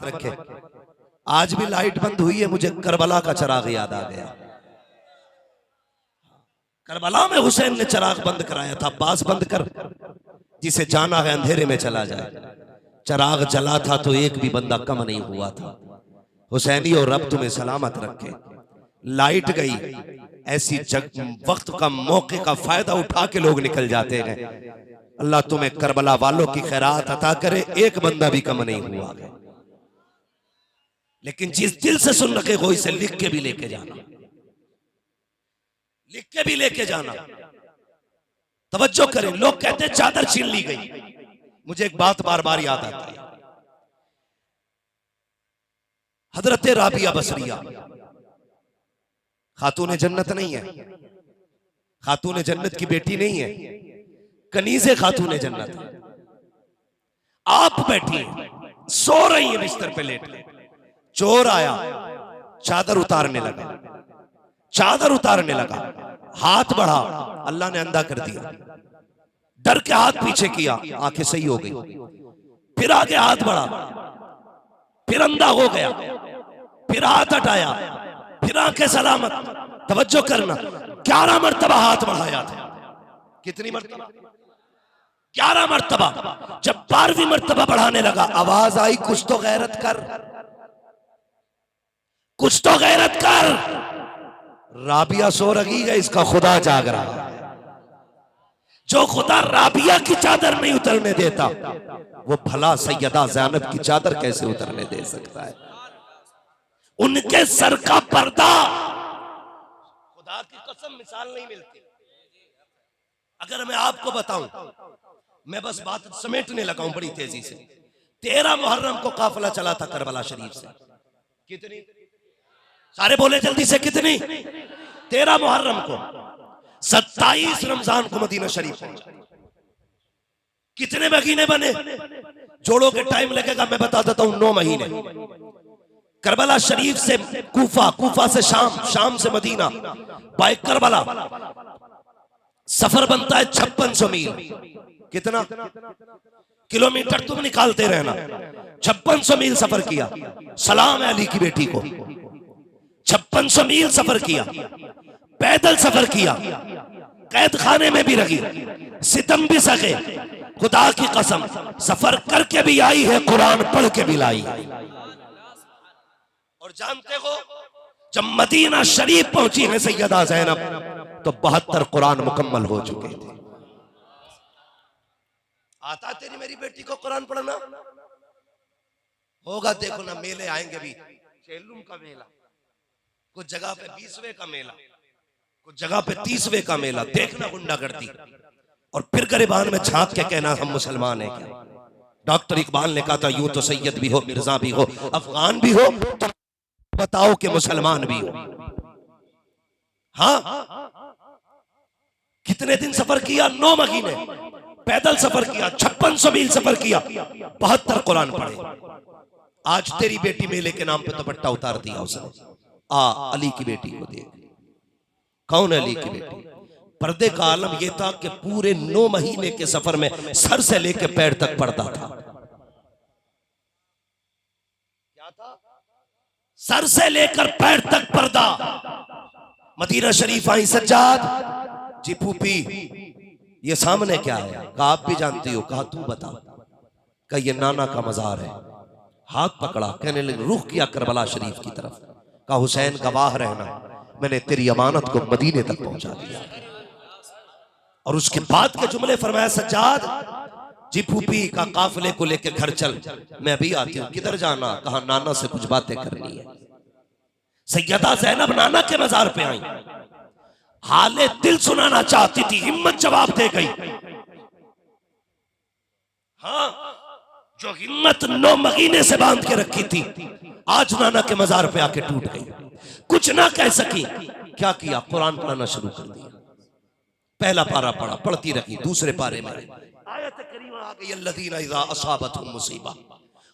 रखे। आज भी लाइट बंद हुई है, मुझे करबला का चराग याद आ गया। करबला में हुसैन ने चराग बंद कराया था, पास बंद कर, जिसे जाना है अंधेरे में चला जाए। चराग जला था तो एक भी बंदा कम नहीं हुआ था। हुसैनी और रब तुम्हें सलामत रखे। लाइट गई, ऐसी वक्त का मौके का फायदा उठा के लोग निकल जाते हैं। अल्लाह तुम्हें करबला वालों की खैरात अता करे, एक बंदा भी कम नहीं हुआ। लेकिन जिस दिल से सुन रखे हो, इसे लिख के भी लेके जाना, लिख के भी लेके जाना। तवज्जो करें, लोग कहते हैं चादर छीन ली गई। मुझे एक बात बार बार याद आती है। हजरत राबिया बसरिया खातून जन्नत नहीं है, खातून जन्नत की बेटी नहीं है, कनीज़े खातून जन्नत है। आप बैठी सो रही है बिस्तर पे लेट, चोर आया, चादर उतारने लगा, चादर उतारने लगा, हाथ बढ़ा, अल्लाह ने अंधा कर दिया। डर के हाथ पीछे किया, आंखें सही हो गई। फिर आगे हाथ बढ़ा, फिर अंधा हो गया, फिर हाथ हटाया, फिर आंखें सलामत। तवज्जो करना, 11 मरतबा हाथ बढ़ाया था। कितनी मरतबा? 11 मरतबा। जब 12वीं मरतबा बढ़ाने लगा, आवाज आई, कुछ तो गैरत कर, कुछ तो गैरत कर। राबिया सो रही है, इसका खुदा जाग रहा है। जो खुदा राबिया की चादर नहीं उतरने देता, वो भला सैयदा ज़ैनब की चादर कैसे उतरने दे सकता है? उनके सर का पर्दा, खुदा की कसम मिसाल नहीं मिलती। अगर मैं आपको बताऊं, मैं बस बात समेटने लगा हूं बड़ी तेजी से। 13 मुहर्रम को काफिला चला था करबला शरीफ से। कितनी? सारे बोले जल्दी से, कितनी? 13 मुहर्रम को। 27 रमजान को मदीना शरीफ पहुंचा। कितने महीने बने? जोड़ों के टाइम लगेगा, मैं बता देता हूं, 9 महीने। करबला शरीफ से कूफा, कूफा से शाम, शाम से मदीना, बाय करबला सफर बनता है 5600 मील। कितना किलोमीटर तुम निकालते रहना। 5600 मील सफर किया। सलाम है अली की बेटी को। 5600 मील सफर किया, पैदल सफर किया, कैद खाने में भी रही, सितम भी सके। खुदा की कसम, सफर करके भी आई है, कुरान पढ़ के भी लाई। और जानते हो, जब मदीना शरीफ पहुंची है सैयदा ज़ैनब, तो 72 कुरान मुकम्मल हो चुके थे। आता तेरी मेरी बेटी को कुरान पढ़ना? होगा, देखो ना, मेले आएंगे भी। चेलुम का मेला, कुछ जगह पे 20वें का मेला, कुछ जगह पे 30वें का मेला। देखना गुंडागर्दी, और फिर गरिबान में झांक के कहना हम मुसलमान हैं क्या? डॉक्टर इकबाल ने कहा था, यूं तो सैयद भी हो, मिर्जा भी हो, अफगान भी हो, तो बताओ कि मुसलमान भी हो। हाँ, कितने दिन सफर किया? 9 महीने पैदल सफर किया, 5600 मील सफर किया, 72 कुरान पढ़े। आज तेरी बेटी मेले के नाम पे दुपट्टा उतार दिया उसने। अली की बेटी को देख। कौन है अली की बेटी? पर्दे का आलम यह था कि पूरे 9 महीने के सफर में सर से लेकर पैर तक पर्दा था। क्या था? सर से लेकर पैर तक पर्दा। मदीना शरीफ आई सज्जाद जी, फूफी ये सामने क्या है? कहा आप भी जानती हो। कहा तू बता। कहा ये नाना का मजार है। हाथ पकड़ा, कहने लगे, रुख किया करबला शरीफ की तरफ। कहा हुसैन गवाह रहना, मैंने तेरी अमानत को मदीने तक पहुंचा दिया। और उसके बाद के जुमले फरमाया, सज्जाद जी फूफी का काफिले को लेकर घर चल, मैं भी आती हूँ। किधर जाना? कहा नाना से कुछ बातें करनी है। सैयदा ज़ैनब नाना के मजार पे आई, हाले दिल सुनाना चाहती थी, हिम्मत जवाब दे गई। हाँ, जो हिम्मत 9 महीने से बांध के रखी थी, आज नाना के मजार पे आके टूट गई। कुछ ना कह सकी। क्या किया? कुरान पढ़ना शुरू कर दिया। पहला पारा पढ़ा, पढ़ती रही। दूसरे पारे में आयत करीमा आ गई, अल्लज़ीना इज़ा असाबतहुम मुसीबा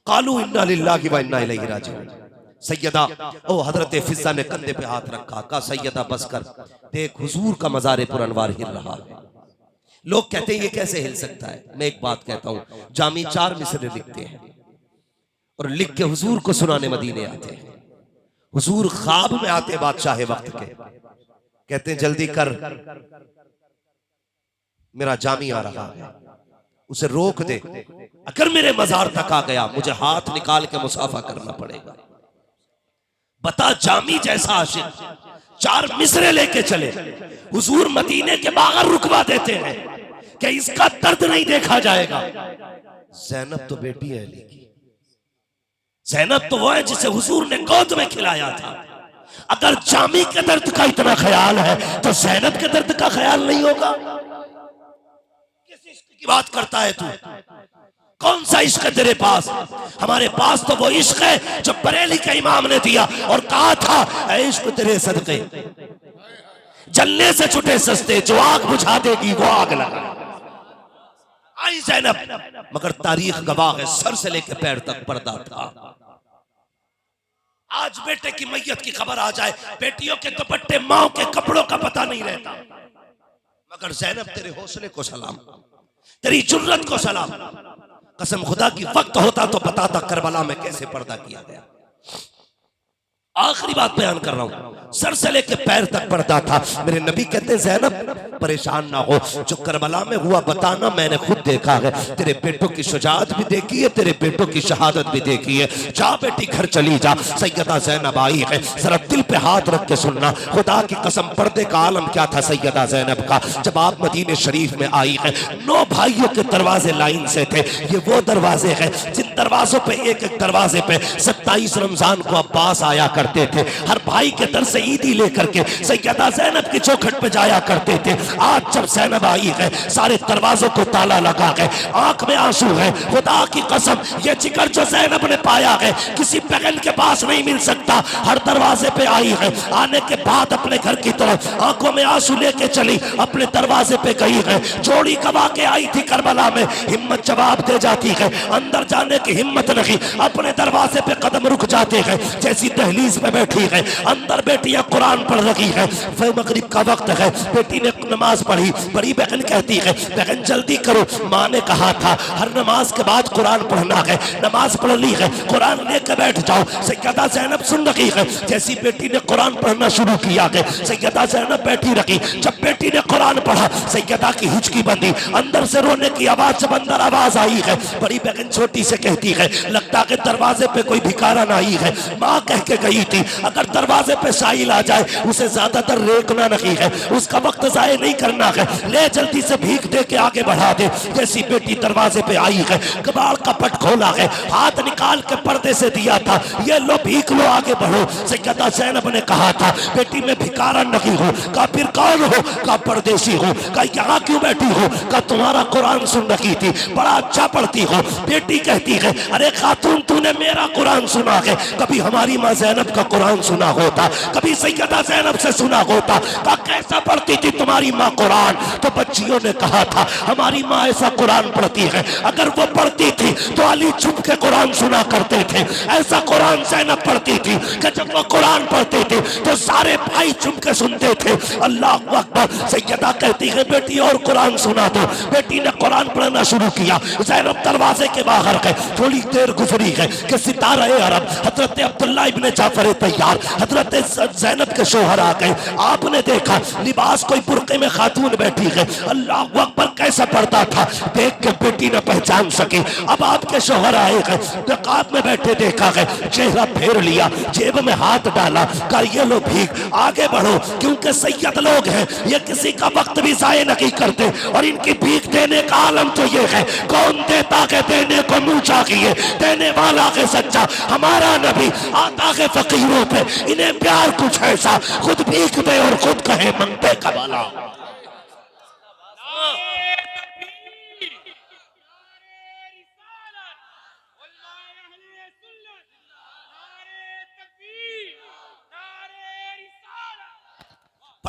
क़ालू इन्ना लिल्लाहि व इन्ना इलैहि राजिऊन। सैयदा ओ हजरत फिज़्ज़ा ने कंधे पे हाथ रखा। कहा सैयदा बस कर, देख हुजूर का मज़ार पुरअनवार हिल रहा है। लोग कहते हैं ये कैसे हिल सकता है? मैं एक बात कहता हूँ, जामी 4 मिसरे लिखते हैं, और लिख के हुजूर को सुनाने मदीने आते हैं। हुजूर ख्वाब में आते बादशाह वक्त के, कहते हैं जल्दी कर, मेरा जामी आ रहा है, उसे रोक दे, अगर मेरे मजार तक आ गया मुझे हाथ निकाल के मुसाफा करना पड़ेगा। बता जामी जैसा आशिक 4 मिसरे लेके चले, हुजूर मदीने के बाहर रुकवा देते हैं कि इसका दर्द नहीं देखा जाएगा। ज़ैनब तो बेटी है अली की, ज़ैनब तो वो है जिसे हुजूर ने गोद में खिलाया था। अगर जामी के दर्द का इतना ख्याल है तो ज़ैनब के दर्द का ख्याल नहीं होगा? किस इश्क की बात करता है तू? कौन सा इश्क है तेरे पास? हमारे पास तो वो इश्क है जो बरेली के इमाम ने दिया और कहा था, ऐ इश्क तेरे सदके जलने से छुटे सस्ते, जो आग बुझा देगी वो आग लगा। आई ज़ैनब, मगर तारीख गवाह है सर से लेकर पैर तक पर्दा था। आज बेटे की मैयत की खबर आ जाए, बेटियों के दुपट्टे मां के कपड़ों का पता नहीं रहता। मगर ज़ैनब तेरे हौसले को सलाम, तेरी जुर्रत को सलाम। कसम खुदा की वक्त होता तो बताता करबला में कैसे पर्दा किया गया। आखिरी बात बयान कर रहा हूं, सर से लेके पैर तक पर्दा था। मेरे नबी कहते हैं ज़ैनब परेशान ना हो, जो करबला में हुआ बताना, मैंने खुद देखा है। तेरे बेटों की शुजाअत भी देखी है, तेरे बेटों की शहादत भी देखी है। जा बेटी घर चली जा। सैयदा ज़ैनब आई है, जरा दिल पे हाथ रख के सुनना, खुदा की कसम पर्दे का आलम क्या था सैयदा ज़ैनब का। जब आप मदीने शरीफ में आई है, 9 भाइयों के दरवाजे लाइन से थे। ये वो दरवाजे हैं जिन दरवाजों पे एक एक दरवाजे पे 27 रमजान को अब्बास आया करते थे। हर भाई के दर से ईदी लेकर के सैयदा ज़ैनब की चौखट पे जाया करते थे। आज जब ज़ैनब आई है, सारे दरवाजों को ताला लगा है, आंख में आंसू है। खुदा की कसम ये जिगर जो ज़ैनब ने पाया है किसी बहन के पास नहीं मिल सकता। हर दरवाजे पे आई है, आने के बाद अपने घर की तरफ आंखों में आंसू लेके चली, अपने दरवाजे पे गई है। जोड़ी गवा के आई थी करबला में, हिम्मत जवाब दे जाती है, अंदर जाने की हिम्मत नहीं, अपने दरवाजे पे कदम रुक जाते हैं। जैसी दहलीज पे बैठी है, अंदर बेटियां कुरान पढ़ रही है, फिर मगरिब का वक्त है, बेटी ने नमाज पढ़ी। बड़ी बहन कहती है, बहन जल्दी करो, माँ ने कहा था हर नमाज के बाद कुरान पढ़ना है। नमाज पढ़ ली है, कुरान लेकर बैठ जाओ। सैयदा ज़ैनब सुन रही है, जैसी बेटी ने कुरान पढ़ना शुरू किया है, सैयदा ज़ैनब बैठी रही। जब बेटी ने कुरान पढ़ा, सैयदा की हिचकी बंदी, अंदर से रोने की आवाज, जब अंदर आवाज आई है, बड़ी बहन छोटी से कहती है, लगता है दरवाजे पे कोई भिखारा नहीं है। माँ कह के गई थी, अगर दरवाजे पे साइल आ जाए उसे ज्यादातर रेकना नहीं है, उसका वक्त जाए नहीं करना है, ले जल्दी से भीख दे के आगे बढ़ा दे। जैसी बेटी दरवाजे पे आई है, कबाड़ का पट खोला है, हाथ निकाल के पर्दे से दिया था, ये लो भीख लो, आगे बढ़ो। सैयदा ज़ैनब ने कहा था, बेटी मैं भिखारा नहीं हूँ। कहा फिर कौन हो? कहा परदेसी हूँ। कहा यहाँ क्यों बैठी हो? कहा तुम्हारा कुरान सुन रही थी, बड़ा अच्छा पढ़ती हो। बेटी कहती है, अरे खातून तूने मेरा कुरान सुना है, कभी हमारी माँ ज़ैनब का कुरान सुना होता, कभी सैयदा ज़ैनब से सुना होता। कहा कैसा पढ़ती थी तुम्हारी माँ कुरान? तो बच्चियों ने कहा था, हमारी माँ ऐसा कुरान पढ़ती है, अगर वो पढ़ती थी तो अली चुप के कुरान सुना करते थे। ऐसा कुरान ज़ैनब पढ़ती थी कि जब वो कुरान पढ़ते थे तो सारे भाई चुप के सुनते थे। अल्लाह अकबर। सैयदा कहती है, बेटी और कुरान सुना दो। बेटी ने कुरान पढ़ना शुरू किया। ज़ैनब दरवाजे के बाहर गए, थोड़ी देर गुजरी है कि सितारा अरब हजरत अब्दुल्ला इब्ने जाफर तैयार, हजरत ज़ैनब के शोहर आ गए। आपने देखा लिबास कोई बुर्के में खातून बैठी है। अल्लाह अकबर, कैसा पढ़ता था, देख के बेटी न पहचान सकी। अब आपके शोहर आए हैं, नकाब में बैठे देखा है, चेहरा फेर लिया, जेब में हाथ डाला, कर ये लो भीख, आगे बढ़ो, क्योंकि सैयद लोग हैं, ये किसी का वक्त भी जाये नहीं करते। और इनकी भीख देने का आलम तो ये है, कौन देता के देने को मुंह चाहिए, देने वाला के सच्चा। हमारा नबी आता है फकीरों पे, इन्हें प्यार कुछ ऐसा, खुद भीख दे और खुद कहे मंगते का वाला।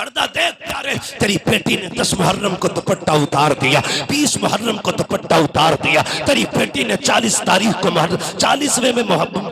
पर्दा देख प्यारे, तेरी बेटी ने 10 मुहर्रम को दुपट्टा उतार दिया, 20 मुहर्रम को दुपट्टा उतार दिया, तेरी बेटी ने 40 तारीख को 40वें में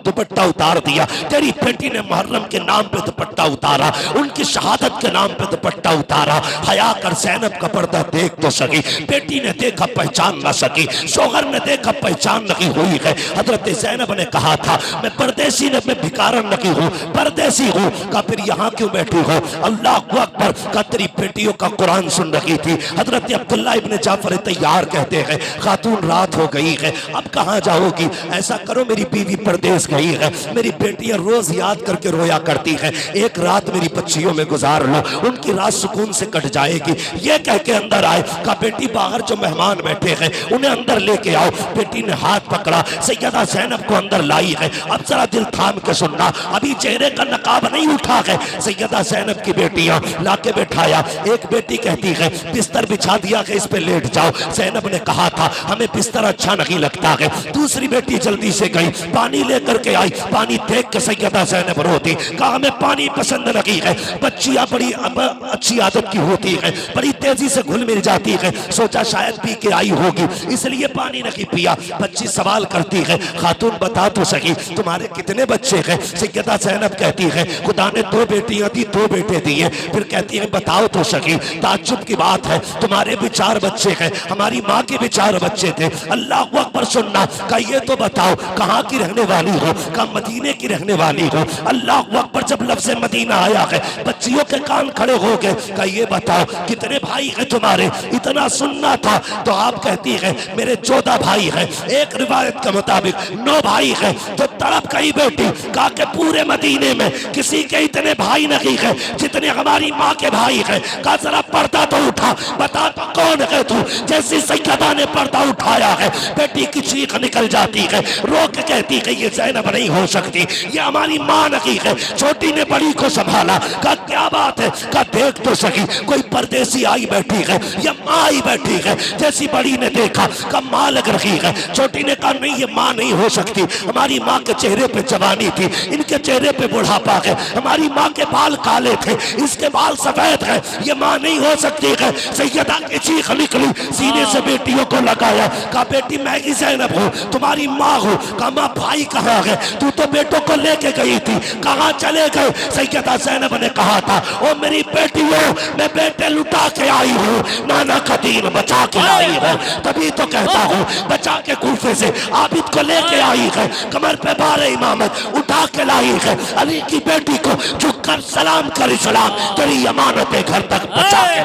दुपट्टा उतार दिया, तेरी बेटी ने मुहर्रम के नाम पे दुपट्टा उतारा, उनकी शहादत के नाम पे दुपट्टा उतारा। हया कर ज़ैनब का पर्दा देख तो सकी, बेटी ने देखा पहचान ना सकी, शोहर ने देखा पहचान नहीं हुई है। हजरत ज़ैनब ने कहा था मैं परदेसी ने, मैं भिखारन नहीं हूँ, परदेसी हूँ। का फिर यहाँ क्यों बैठी हो? अल्लाह अकबर। का तेरी बेटियों का कुरान सुन रही थी। हजरत अब्दुल्ला इब्न जाफर तैयार कहते हैं खातून रात हो गई है, अब कहाँ जाओगी? ऐसा करो मेरी बीवी परदेश गई है, मेरी बेटियां रोज याद करके रोया करती हैं, एक रात मेरी बच्चियों में गुजार लो, उनकी रात सुकून से कट जाएगी। ये कह के अंदर आए। का बेटी बाहर जो मेहमान बैठे हैं उन्हें अंदर लेके आओ। बेटी ने हाथ पकड़ा, सैयदा ज़ैनब को अंदर लाई है। अब जरा दिल थाम के सुनना, अभी चेहरे का नकाब नहीं उठा है। सैयदा ज़ैनब की बेटियां लाके बैठाया। एक बेटी कहती है बिस्तर बिछा दिया है, इस पे लेट जाओ। ज़ैनब ने कहा था हमें बिस्तर अच्छा नहीं लगता है। दूसरी बेटी जल्दी से गई, पानी लेकर के आई। पानी देख के सैयदा ज़ैनब रोती, कहा हमें पानी पसंद नहीं है। बच्चियां बड़ी अच्छी आदत की होती है, बड़ी तेजी से घुल मिल जाती है, सोचा शायद पी के आई होगी इसलिए पानी नहीं पिया। बच्ची सवाल करती है खातून बता तो सही तुम्हारे कितने बच्चे हैं? सैयदा ज़ैनब कहती है खुदा ने 2 बेटियां दी, 2 बेटे दिए। फिर कहती है बताओ तो सही, ताज्जुब की बात है तुम्हारे भी 4 बच्चे हैं, हमारी माँ के भी 4 बच्चे थे। अल्लाह अकबर। सुनना। का ये तो बताओ कहाँ की रहने वाली हो? का मदीने की रहने वाली हो? अल्लाह अकबर। जब लफ्ज़ मदीना आया है बच्चियों के कान खड़े हो गए। का ये बताओ कितने भाई हैं तुम्हारे? इतना सुनना था तो आप कहती है मेरे 14 भाई हैं। एक रिवायत के मुताबिक 9 भाई हैं। तो तड़प गई बेटी, कहा कि पूरे मदीने में किसी के इतने भाई नहीं है जितने हमारी माँ के भाई हैं। कहा जरा पर्दा तो उठा, बता तो कौन है तू? जैसी सैयदा ने पर्दा उठाया है बेटी की चीख निकल जाती है, रो के कहती है ये ज़ैनब नहीं हो सकती, ये हमारी माँ नहीं है। छोटी ने बड़ी को संभाला, कहा क्या बात है? कहा देख तो सही कोई परदेसी आई बैठी है या माँ आई बैठी है। जैसी बड़ी ने देखा कहा माँ लग रही है। छोटी ने कहा नहीं ये माँ नहीं हो सकती, हमारी माँ के चेहरे पे जवानी थी, इनके चेहरे पे बुढ़ापा है, हमारी माँ के बाल काले थे, इसके बाल सफेद है, ये माँ नहीं हो सकती है। सैयदा की चीख निकली, सीने से बेटियों को लगाया। कहा बेटी मैं ही ज़ैनब हूँ, तुम्हारी माँ हूँ। कहा माँ भाई कहाँ है? तू तो बेटों को लेके गई थी, कहाँ चले गए? सैयदा ज़ैनब ने कहा था ओ मेरी बेटी हो, मैं बेटे लुटा के आई हूँ, नाना का दीन बचा के लाई है, तभी तो कहता हूँ बचा के कूफे से आबिद को लेके आई है, कमर पे बार इमामत उठा के लाई है। अली की बेटी को झुक कर सलाम कर इस्लाम तेरी अमानत घर तक बचा के।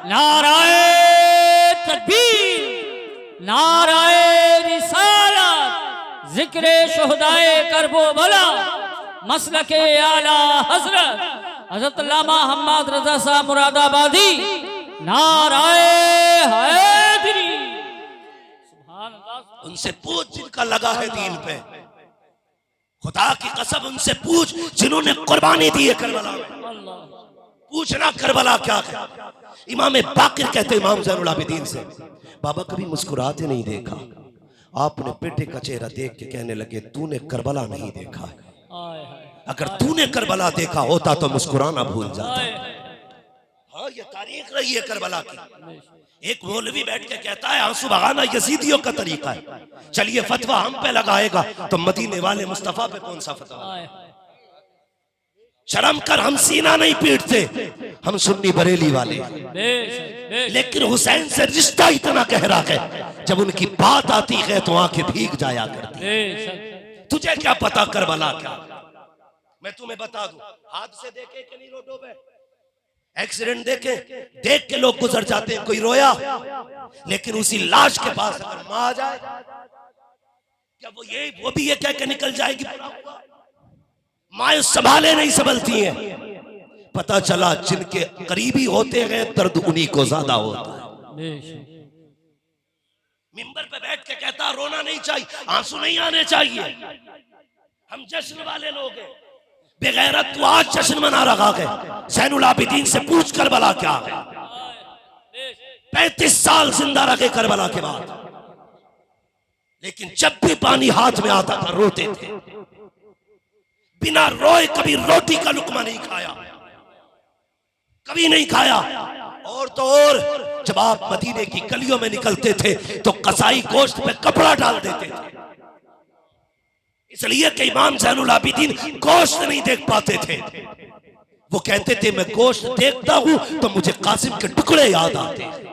नाराए तकबीर, नाराए रिसालत, जिक्र शुहदाए करबो भला, मसलके आला हजरत हजरत अल्लामा हम्मद रजा साहब मुरादाबादी। नाराए हैदरी। सुभान अल्लाह। उनसे पूछ जिनका लगा है दीन पे, खुदा की कसम उनसे पूछ जिन्होंने कुर्बानी दी है करबला में। पूछना करबला क्या है? इमाम बाकिर कहते इमाम ज़ैनुल आबिदीन से बाबा कभी मुस्कुराते नहीं देखा। आपने बेटे का चेहरा देख के कहने लगे तूने करबला नहीं देखा, अगर तूने करबला देखा होता तो मुस्कुराना भूल जाता। हाँ ये तारीख रही है करबला की। एक मौलवी बैठ के कहता है आंसू बहाना यजीदियों का तरीका है, चलिए फतवा हम पे लगाएगा तो मदीने वाले मुस्तफा पे कौन सा फतवा? शर्म कर, हम सीना नहीं पीटते, हम सुन्नी बरेली वाले। लेकिन हुसैन से रिश्ता इतना गहरा है जब उनकी बात आती है तो आंखें भीग जाया करती। तुझे क्या पता करबला क्या? मैं तुम्हें बता दूं, हादसे देखे कि नहीं रोडों पे? एक्सीडेंट देखे, देख के लोग गुजर जाते हैं, कोई रोया? लेकिन उसी लाश के पास अगर मां आ जाए क्या वो भी ये कह के निकल जाएगी माए संभाले नहीं संभलती हैं। पता चला जिनके करीबी होते हैं दर्द उन्हीं को ज्यादा होता है। मिंबर पे बैठ के कहता रोना नहीं चाहिए, आंसू नहीं आने चाहिए, हम जश्न वाले लोग हैं। बेगैरत तू आज जश्न मना रहा है, ज़ैनुल आबिदीन से पूछ करबला क्या है? 35 साल जिंदा रखे करबला के बाद, लेकिन जब भी पानी हाथ में आता था रोते थे, बिना रोए कभी रोटी का लुकमा नहीं खाया। कभी नहीं खाया। और तो और जब आप मदीने की गलियों में निकलते थे तो कसाई गोश्त पे कपड़ा डाल देते थे, इसलिए कि इमाम ज़ैनुल आबिदीन गोश्त नहीं देख पाते थे। वो कहते थे मैं गोश्त देखता हूं तो मुझे कासिम के टुकड़े याद आते हैं।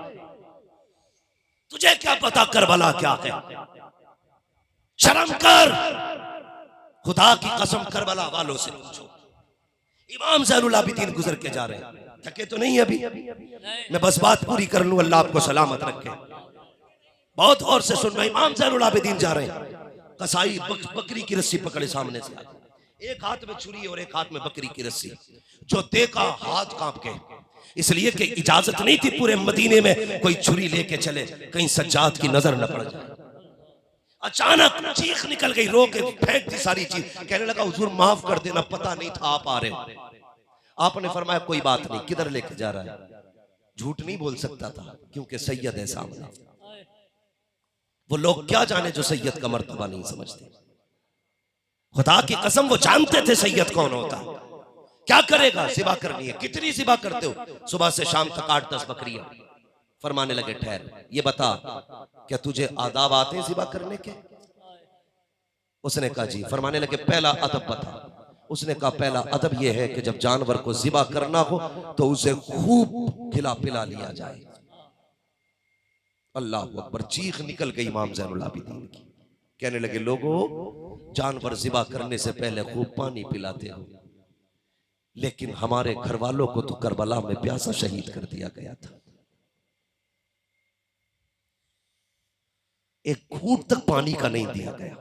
तुझे क्या पता करबला क्या है? शर्म कर, खुदा की कसम करबला वालों से पूछो। इमाम ज़ैनुल आबिदीन गुजर के जा रहे हैं, थके तो नहीं अभी? मैं बस बात पूरी कर लूं, अल्लाह आपको सलामत रखे। बहुत और से सुनना। इमाम ज़ैनुल आबिदीन जा रहे हैं, कसाई बकरी की रस्सी पकड़े सामने से, एक हाथ में छुरी और एक हाथ में बकरी की रस्सी। जो देखा हाथ कांप के, इसलिए कि इजाजत नहीं थी पूरे मदीने में कोई छुरी लेके चले, कहीं सज्जाद की नजर न पड़ जाए। अचानक चीख निकल गई, रो के फेंक दी सारी चीज, कहने लगा हुजूर माफ कर देना, पता नहीं था आप आ रहे हो। आपने फरमाया कोई बात नहीं, किधर लेके जा रहा है? झूठ नहीं बोल सकता था क्योंकि सैयद है सामने। वो लोग क्या जाने जो सैयद का मर्तबा नहीं समझते। खुदा की कसम वो जानते थे सैयद कौन होता है। क्या करेगा? सिबा करनी है। कितनी सिबा करते हो? सुबह से शाम तक 8-10 बकरियां। फरमाने लगे ठहर, ये बता क्या तुझे आदाब आते हैं सिबा करने के? उसने कहा जी। फरमाने लगे पहला अदब बता। उसने कहा पहला अदब यह है कि जब जानवर को ज़िबा करना हो तो उसे खूब खिला पिला लिया जाए। अल्लाह अकबर। चीख निकल गई इमाम ज़ैनुल आबिदीन की। कहने लगे लोगों, जानवर ज़िबा करने से पहले खूब पानी पिलाते हो, लेकिन हमारे घर वालों को तो करबला में प्यासा शहीद कर दिया गया था। एक घूंट तक पानी का नहीं दिया गया।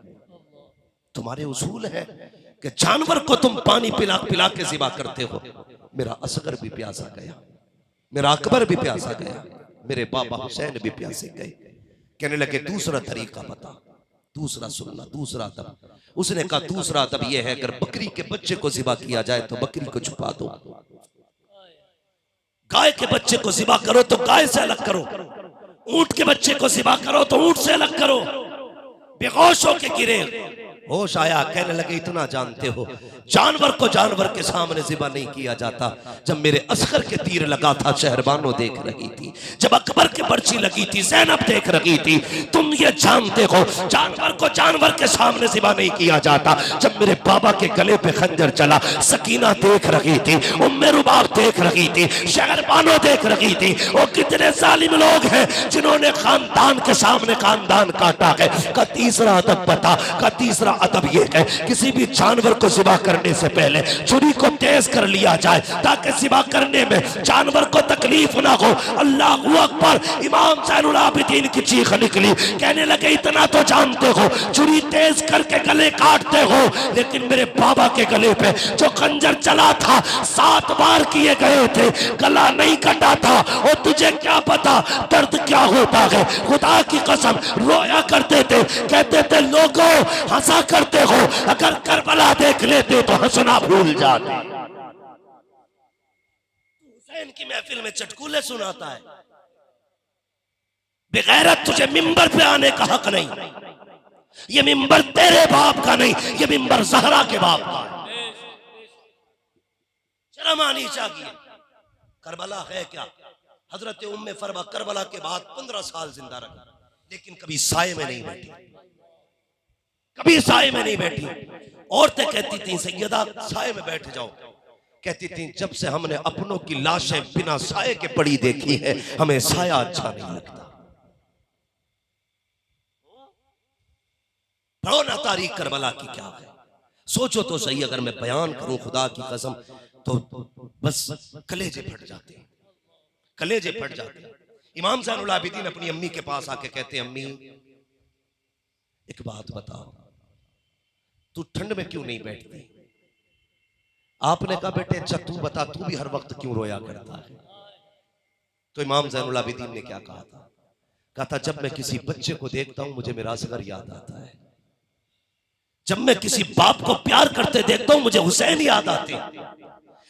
तुम्हारे उसूल है कि जानवर को तुम पानी पिला पिला के ज़िबा करते हो। मेरा असगर भी प्यासा गया, मेरा अकबर भी प्यासा गया, मेरे बाबा हुसैन भी प्यासे गए। कहने लगे दूसरा तरीका बता, दूसरा सुनना, दूसरा अदब। उसने कहा दूसरा अदब यह है अगर बकरी के बच्चे को ज़िबा किया जाए तो बकरी को छुपा दो, गाय के बच्चे को ज़िबा करो तो गाय से अलग करो, ऊंट के बच्चे को ज़िबा करो तो ऊंट से अलग करो। बेहोश होके गिरे, होश आया, कहने लगे इतना जानते हो जानवर को जानवर के सामने ज़िबा नहीं किया जाता। जब मेरे असगर के तीर लगा था शहरबानो देख रही थी, जब अकबर के बर्ची लगी थी ज़ैनब देख रही थी। तुम ये जानते हो जानवर को जानवर के सामने ज़िबा नहीं किया जाता। जब मेरे बाबा के गले पे खंजर चला, सकीना देख रही थी, उम्मे रुबाब देख रही थी, शहरबानो देख रही थी। वो कितने जालिम लोग हैं जिन्होंने खानदान के सामने खानदान काटा है। का तीसरा अदब बता। का तीसरा अदब यह है किसी भी जानवर को ज़िबा करने से पहले छुरी को तेज कर लिया जाए ताकि ज़िबा करने में जानवर को तकलीफ ना हो। अल्लाहू अकबर। इमाम ज़ैनुल आबिदीन की चीख निकली। कहने लगे इतना तो जानते हो छुरी तेज करके गले काटते हो, लेकिन मेरे बाबा के गले पे जो खंजर चला था 7 बार किए गए थे, गला नहीं कटा था। और तुझे क्या पता दर्द क्या होता है? खुदा की कसम रोया करते थे, कहते थे लोगों हंसा करते हो, अगर करबला देख लेते तो हंसना भूल जाते। हुसैन की महफिल में चटकुले सुनाता है। बेगैरत, तुझे मिंबर पे आने का हक नहीं। ये मिंबर तेरे बाप का नहीं, ये मिंबर ज़हरा के बाप का है। शर्म आनी चाहिए। करबला है क्या? हजरत उम्मे फरमा करबला के बाद 15 साल जिंदा रहा, लेकिन कभी साए में नहीं बैठी, कभी साए में नहीं बैठी। औरतें कहती थी सैयदा साए में बैठ जाओ। कहती थी जब से हमने अपनों की लाशें बिना साए के पड़ी देखी है, हमें साया अच्छा नहीं लगता। पढ़ो ना तारीख करबला की क्या है, सोचो तो सही। अगर मैं बयान करूं खुदा की कसम तो बस कलेजे फट जाते हैं, कलेजे फट जाते हैं। इमाम ज़ैनुल आबिदीन अपनी अम्मी के पास आके कहते हैं अम्मी एक बात बताओ, तू ठंड में क्यों नहीं बैठती? आपने कहा बेटे अच्छा तू बता, तू भी हर वक्त क्यों रोया करता है? तो इमाम ज़ैनुल आबिदीन ने क्या कहा था? कहा था जब मैं किसी बच्चे को देखता हूं मुझे मेरा असगर याद आता है, जब मैं किसी बाप को प्यार करते देखता हूं मुझे हुसैन याद आते,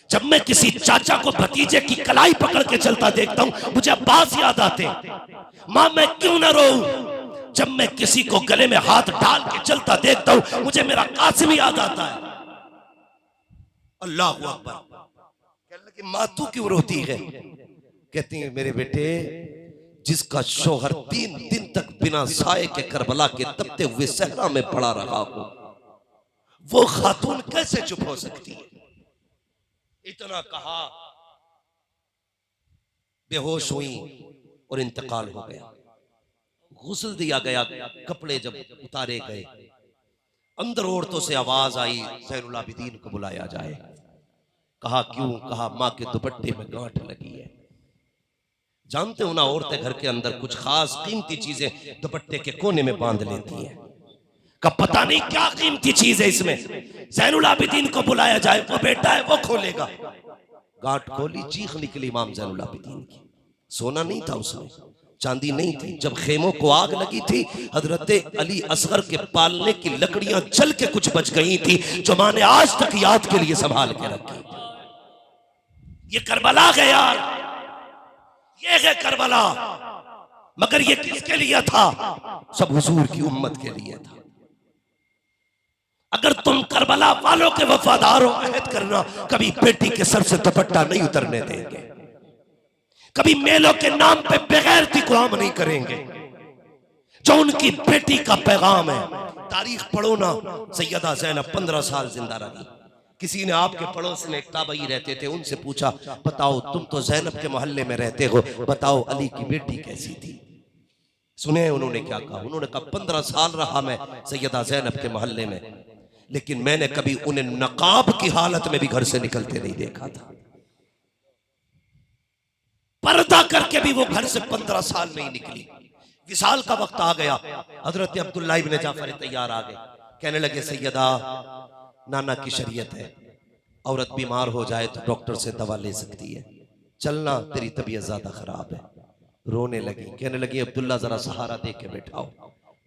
जब मैं किसी चाचा को भतीजे की कलाई पकड़ के चलता देखता हूं मुझे अब्बास याद आते। मां मैं क्यों ना रोऊं? जब मैं किसी को गले में हाथ डाल के चलता देखता हूं मुझे मेरा कासिम याद आता है। अल्लाहू अकबर। कहने लगी माँ तू क्यों रोती है? कहती है मेरे बेटे, जिसका शौहर 3 दिन तक बिना साए के करबला के तपते हुए सहरा में पड़ा रहा हो, वो खातून कैसे चुप हो सकती है? इतना कहा, बेहोश हुई और इंतकाल हो गया। गुस्ल दिया गया, कपड़े जब उतारे गए, अंदर औरतों से आवाज आई ज़ैनुल आबिदीन को बुलाया जाए। कहा क्यों? कहा माँ के दुपट्टे में गांठ लगी है। जानते हो ना, औरतें घर के अंदर कुछ खास कीमती चीजें दुपट्टे के कोने में बांध लेती हैं। का पता नहीं क्या कीमती चीज है इसमें। ज़ैनुल आबिदीन को बुलाया जाए, वो बेटा है वो खोलेगा। गांठ खोली, चीख निकली इमाम ज़ैनुल आबिदीन की। सोना नहीं था उसमें, चांदी नहीं थी। जब खेमों को आग लगी थी, हजरत अली असगर के पालने की लकड़ियां जल के कुछ बच गई थी, जो मां ने आज तक याद के लिए संभाल के रखी। ये करबला है यार, ये है करबला। मगर ये किसके लिए था? सब हुजूर की उम्मत के लिए था। अगर तुम करबला वालों के वफादार हो, अहद करना कभी बेटी के सर से दुपट्टा नहीं उतरने देंगे, कभी मेलों के नाम पे बेगैरती को आम नहीं करेंगे। जो उनकी बेटी का पैगाम है, तारीख पढ़ो ना, सैयदा ज़ैनब 15 साल जिंदा रही। किसी ने आपके पड़ोस में एक ताबई रहते थे, उनसे पूछा बताओ तुम तो ज़ैनब के मोहल्ले में रहते हो, बताओ अली की बेटी कैसी थी? सुने उन्होंने क्या कहा? उन्होंने कहा 15 साल रहा मैं सैयदा ज़ैनब के मोहल्ले में, लेकिन मैंने कभी उन्हें नकाब की हालत में भी घर से निकलते नहीं देखा था। पर्दा करके भी वो घर से 15 साल नहीं निकली। विसाल का वक्त आ गया, हजरत अब्दुल्लाह इब्न जाफर तैयार आ गए। कहने लगे सैयदा, नाना की शरीयत है, औरत बीमार हो जाए तो डॉक्टर से दवा ले सकती है, चलना, तेरी तबीयत ज्यादा खराब है। रोने लगी। कहने लगी अब्दुल्ला जरा सहारा दे के बैठाओ।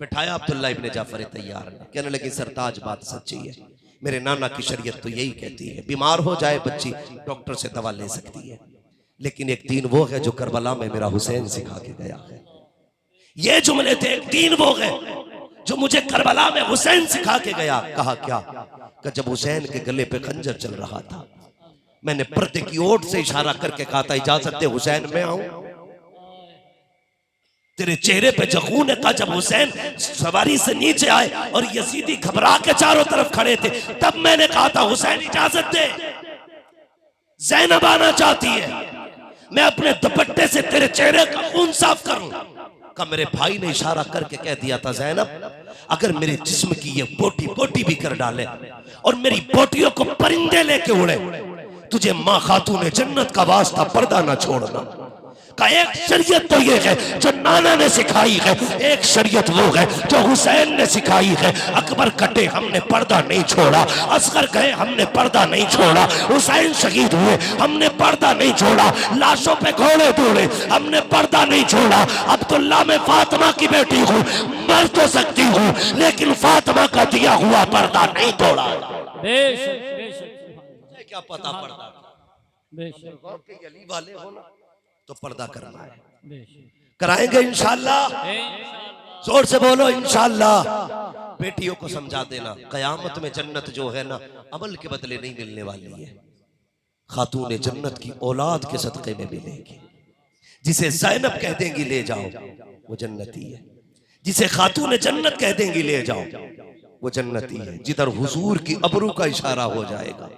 बैठाया अब्दुल्लाह इब्न जाफर तैयार ने। कहने लगी सरताज बात सच्ची है, मेरे नाना की शरीयत तो यही कहती है बीमार हो जाए बच्ची डॉक्टर से दवा ले सकती है, लेकिन एक दीन वो है जो करबला में मेरा हुसैन सिखा के गया है। ये जुमले थे, एक दीन वो है जो मुझे करबला में हुसैन सिखा के गया। कहा क्या? कि जब हुसैन के गले पे खंजर चल रहा था, मैंने पर्दे की ओट से इशारा करके कहा था इजाजत दे हुसैन मैं आऊं। तेरे चेहरे पे जखून है। कहा जब हुसैन सवारी से नीचे आए और यजीदी घबरा के चारों तरफ खड़े थे, तब मैंने कहा था हुसैन इजाजत दे, ज़ैनब आना चाहती है, मैं अपने दुपट्टे से तेरे चेहरे का खून साफ करूं। का मेरे भाई ने इशारा करके कह दिया था ज़ैनब अगर मेरे जिस्म की ये बोटी बोटी भी कर डाले और मेरी बोटियों को परिंदे लेके उड़े, तुझे माँ खातून जन्नत का वास्ता पर्दा ना छोड़ना। का एक शरीयत तो ये है जो नाना ने सिखाई है, एक शरीयत वो है जो हुसैन ने सिखाई है। अकबर कटे हमने पर्दा नहीं छोड़ा, असगर गए हमने पर्दा नहीं छोड़ा, हुसैन शहीद हुए हमने पर्दा नहीं छोड़ा, लाशों पे घोड़े दौड़े हमने पर्दा नहीं छोड़ा। अब्दुल्ला मैं फातिमा की बेटी हूँ, मर तो सकती हूँ लेकिन फातिमा का दिया हुआ पर्दा नहीं तोड़ा। बेशक बेशक, क्या पता पर्दा बेशक अली वाले हो ना तो पर्दा करना है, बेशक कराएंगे इंशाअल्लाह। जोर से बोलो इंशाअल्लाह। बेटियों को समझा देना कयामत में जन्नत जो है ना अमल के बदले नहीं मिलने वाली है, खातून जन्नत की औलाद के सदक़े में मिलेगी। जिसे ज़ैनब कह देंगी ले जाओ वो जन्नती है, जिसे खातून जन्नत कह देंगी ले जाओ वो जन्नती है। जिधर हुजूर की अबरू का इशारा हो जाएगा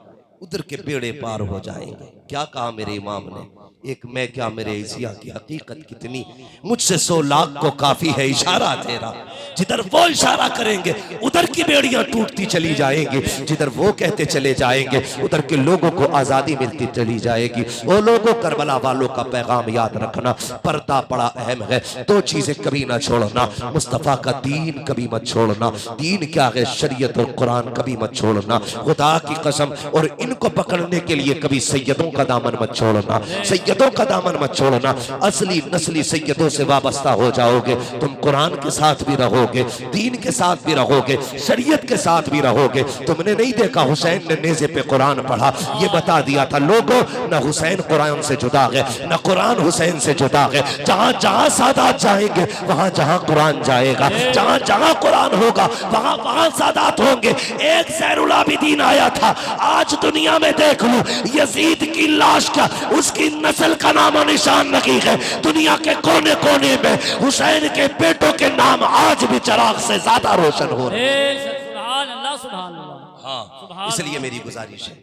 उधर के बेड़े पार हो जाएंगे। क्या कहा मेरे इमाम ने? एक मैं क्या मेरे इसिया की हकीकत कितनी, मुझसे 100 लाख को काफी है इशारा तेरा। जिधर वो इशारा करेंगे उधर की बेड़ियां टूटती चली जाएंगी, जिधर वो कहते चले जाएंगे उधर के लोगों को आजादी मिलती चली जाएगी। वो लोगों करबला वालों का पैगाम याद रखना, पर्दा बड़ा अहम है, 2 चीजें कभी ना छोड़ना, मुस्तफा का दीन कभी मत छोड़ना। दीन क्या है? शरीयत और कुरान कभी मत छोड़ना, खुदा की कसम। और इनको पकड़ने के लिए कभी सैयदों का दामन मत छोड़ना। सैयद सैयदों का दामन मत छोड़ना, असली नस्ली सैयदों से वाबस्ता हो जाओगे। तुम कुरान के साथ भी रहोगे, दीन के साथ भी रहोगे, शरीयत के साथ भी रहोगे। तुमने नहीं देखा हुसैन ने नेज़े पे कुरान पढ़ा, ये बता दिया था लोगों, न हुसैन कुरान से जुदा गए, न कुरान हुसैन से जुदा गए। जहां जहां सादात जाएंगे वहां जहां कुरान जाएगा, जहां जहां कुरान होगा वहां वहां सादात होंगे। एक ज़ैनुल आबिदीन आया था, आज दुनिया में देख लो यजीद की लाश का, उसकी नस्ल का नाम और निशान नहीं है। दुनिया के कोने कोने में हुसैन के बेटों के नाम आज भी चिराग से ज्यादा रोशन हो रहे हैं। सुभान अल्लाह, सुभान अल्लाह। हाँ, इसलिए मेरी गुजारिश है,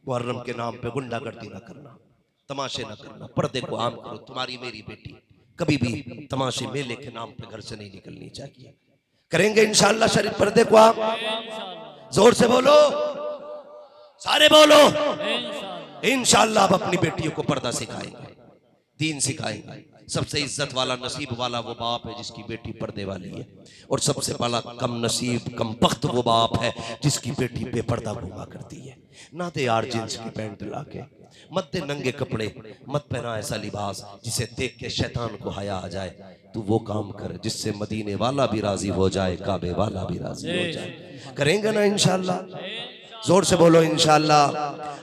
मुहर्रम के नाम पे गुंडागर्दी ना करना, तमाशे ना करना, पर्दे को आम करो। तुम्हारी मेरी बेटी कभी भी तमाशे मेले के नाम पे घर से नहीं निकलनी चाहिए। करेंगे इंशाअल्लाह शरीफ पर्दे को आम, जोर से बोलो, सारे बोलो इंशाअल्लाह। अब अपनी बेटियों को पर्दा सिखाएंगे, दीन सिखाएंगे। सबसे इज्जत वाला नसीब वाला वो बाप है जिसकी बेटी पर्दे वाली है, और सबसे बड़ा कम नसीब कम बख्त वो बाप है जिसकी बेटी बेपर्दा घूमा करती है। ना दे यार जींस की पैंट लाके, मत दे नंगे कपड़े, मत पहना ऐसा लिबास जिसे देख के शैतान को हया आ जाए। तू वो काम कर जिससे मदीने वाला भी राजी हो जाए, काबे वाला भी राजी हो जाए। करेंगे ना इंशाअल्लाह, जोर से बोलो इंशाअल्लाह।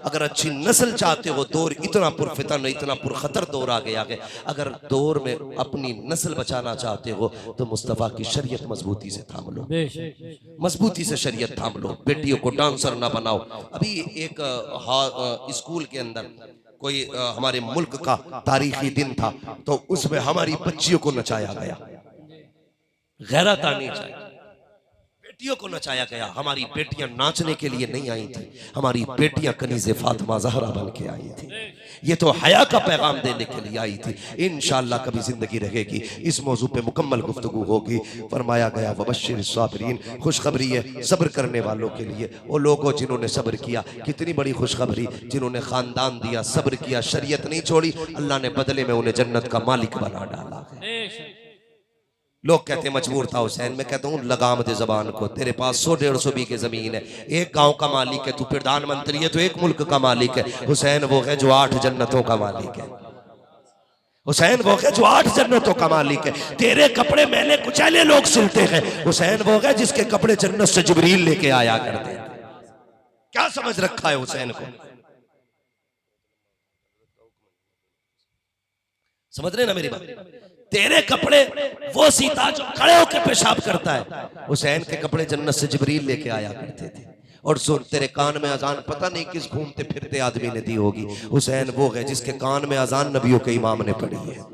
अगर अच्छी नस्ल चाहते हो, दौर इतना पुरफितन इतना पुरखतर दौर आ गया है, अगर दौर में अपनी नस्ल बचाना चाहते हो तो मुस्तफ़ा की शरीयत मजबूती से थाम लो, मजबूती से शरीयत थाम लो। बेटियों को डांसर ना बनाओ। अभी एक स्कूल के अंदर कोई हमारे मुल्क का तारीखी दिन था, तो उसमें हमारी बच्चियों को नचाया गया, गैरत आनी चाहिए, बेटियों को नचाया गया। हमारी बेटियां नाचने के लिए नहीं आई थी, हमारी बेटियां कनीज़े फातिमा ज़हरा बन के आई थी। ये तो हया का पैगाम देने के लिए आई थी। इंशाअल्लाह कभी जिंदगी रहेगी इस मौजू पे मुकम्मल गुफ्तगू होगी। फरमाया गया वबश्शिर साबिरीन, खुशखबरी है सब्र करने वालों के लिए। वो लोगों जिन्होंने सब्र किया, कितनी बड़ी खुशखबरी, जिन्होंने खानदान दिया, सब्र किया, शरीयत नहीं छोड़ी, अल्लाह ने बदले में उन्हें जन्नत का मालिक बना डाला। लोग कहते मजबूर था हुसैन, मैं कहता हूँ लगाम दे जबान को। तेरे पास 100-150 बीघे जमीन है, एक गांव का मालिक है, तू प्रधानमंत्री है तो एक मुल्क का मालिक है। हुसैन वो है जो 8 जन्नतों का मालिक है। हुसैन वो है जो 8 जन्नतों का मालिक है। तेरे कपड़े मैले कुचैले लोग सिलते हैं, हुसैन वो है जिसके कपड़े जन्नत से जिब्रील लेके आया करते हैं। क्या समझ रखा है हुसैन को? समझ रहे ना मेरी बात? तेरे कपड़े वो सीता जो खड़े होकर पेशाब करता है, हुसैन के कपड़े जन्नत से जिब्रील लेके आया करते थे। और सुन, तेरे कान में अजान पता नहीं किस घूमते फिरते आदमी ने दी होगी। हुसैन वो है जिसके कान में अजान नबियों के इमाम ने पढ़ी है।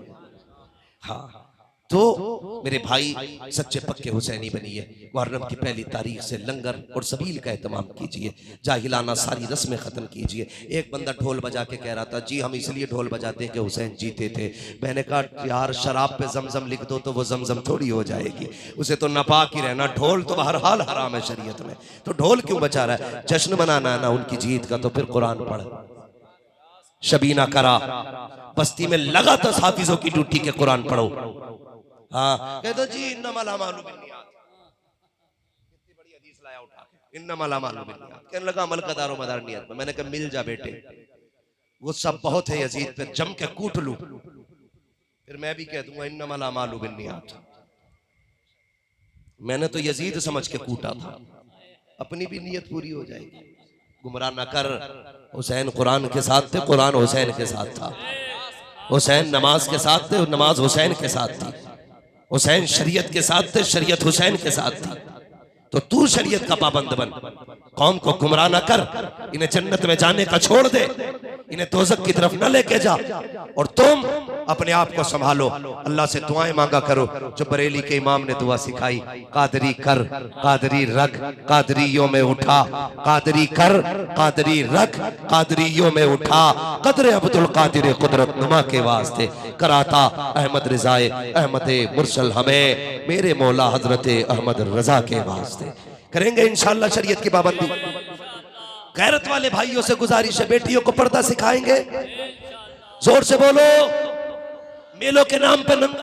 हाँ, तो मेरे भाई सच्चे पक्के हुसैनी बनिए। मुहर्रम की पहली तारीख से लंगर और सबील का एहतमाम कीजिए, जाहिलाना सारी रस्में ख़त्म कीजिए। एक बंदा ढोल बजा के कह रहा था, जी हम इसलिए ढोल बजाते हैं कि हुसैन जीते थे। मैंने कहा यार शराब पे जमजम लिख दो तो वो जमजम थोड़ी हो जाएगी, उसे तो नापाक ही रहना। ढोल तो हर हाल हराम है शरीयत में, तो ढोल क्यों बजा रहा है? जश्न मनाना है ना उनकी जीत का, तो फिर कुरान पढ़, शबीना करा, बस्ती में लगा था हाफिजों की ड्यूटी के कुरान पढ़ो। हाँ, कहते जी इन्नमल अमालु बिन्नियात, कितनी बड़ी हदीस लाया उठा के, इन्नमल अमालु बिन्नियात। कहने लगा अमल का दारो मदार नियत में। मैंने कहा मिल जा बेटे, वो सब बहुत है यजीद पे जम के कूट लूं, फिर मैं भी कह दूंगा इन्नमल अमालु बिन्नियात। मैंने तो यजीद समझ के कूटा था, अपनी भी नीयत पूरी हो जाएगी। गुमराह न कर, हुसैन कुरान के साथ थे, कुरान हुसैन के साथ था। हुसैन नमाज के साथ थे, नमाज हुसैन के साथ थी। हुसैन शरीयत के साथ थे, शरीयत हुसैन के साथ थी। तो तू शरीयत का पाबंद बन, कौम को गुमराह न कर, इन्हें जन्नत में जाने का छोड़ दे, इन्हें दोज़ख की तरफ न लेके जा, और तुम अपने आप को संभालो। अल्लाह से दुआएं मांगा करो जो बरेली के इमाम ने दुआ सिखाई, कादरी कर कादरी रख कादरियों में उठा, कादरी कर कादरी रख कादरियों में उठा, कदर अब्दुल कादिर कुदरत नुमा के वास्ते कराता अहमद रिजाए अहमद मुरसल हमें मेरे मौला हजरत अहमद रजा के वास्ते। करेंगे इंशाअल्लाह शरीयत की पाबंदी। गैरत वाले भाइयों से गुजारिश है, बेटियों को पर्दा सिखाएंगे। जोर से बोलो, मेलों के नाम पे